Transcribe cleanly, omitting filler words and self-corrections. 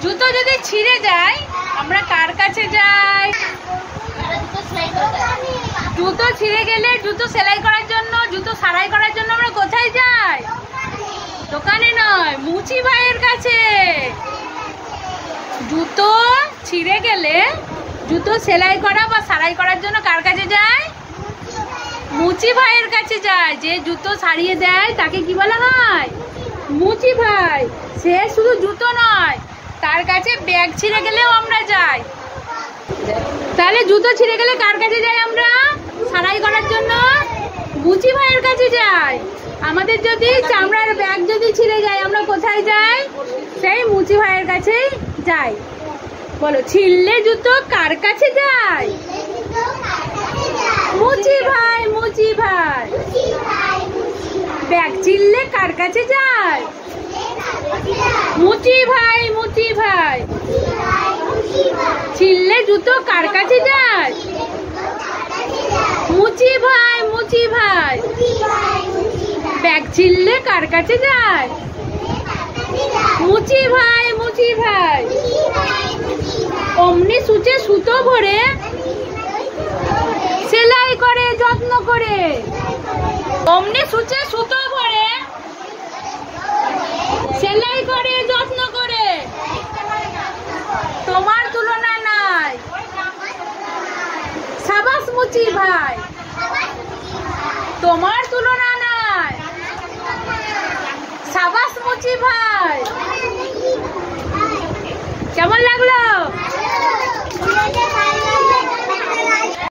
জুতো যদি ছিঁড়ে যায় আমরা কার কাছে যাই? জুতো ছিঁড়ে গেলে জুতো সেলাই করার জন্য, জুতো সারাই করার জন্য আমরা কোথায় যাই? দোকানে নয়, মুচি ভাইয়ের কাছে। জুতো ছিঁড়ে গেলে জুতো সেলাই করা বা সারাই করার জন্য কার কাছে যায়? মুচি ভাইয়ের কাছে যায়। যে জুতো সারিয়ে দেয় তাকে কি বলা হয়? মুচি ভাই। সে শুধু জুতো নয়, তার কাছে ব্যাগ ছিঁড়ে গেলেও আমরা যাই। তাহলে জুতো ছিঁড়ে গেলে কার কাছে যাই আমরা? সারাই করার জন্য মুচি ভাইয়ের কাছে যাই। আমাদের যদি চামড়ার ব্যাগ যদি ছিঁড়ে যায় আমরা কোথায় যাই? সেই মুচি ভাইয়ের কাছেই যাই। বলো, ছিঁড়লে জুতো কার কাছে যায়? মুচি ভাই, মুচি ভাই। ব্যাগ ছিঁড়লে কার কাছে যায়? মুচি ভাই, মুচি ভাই। ছিঁড়লে জুতো কার কাছে যায়? মুচি ভাই, মুচি ভাই। ব্যাগ ছিঁড়লে কার কাছে যায়? মুচি ভাই, মুচি ভাই। অমনি সূচে সুতো ভরে সেলাই করে যত্ন করে। অমনি সূচে সুতো ভরে সেলাই করে যত্ন করে। তোমার তুলনা নাই। সাবাস মুচি ভাই, তোমার তুলনা নাই। সাবাস মুচি ভাই। কেমন লাগলো?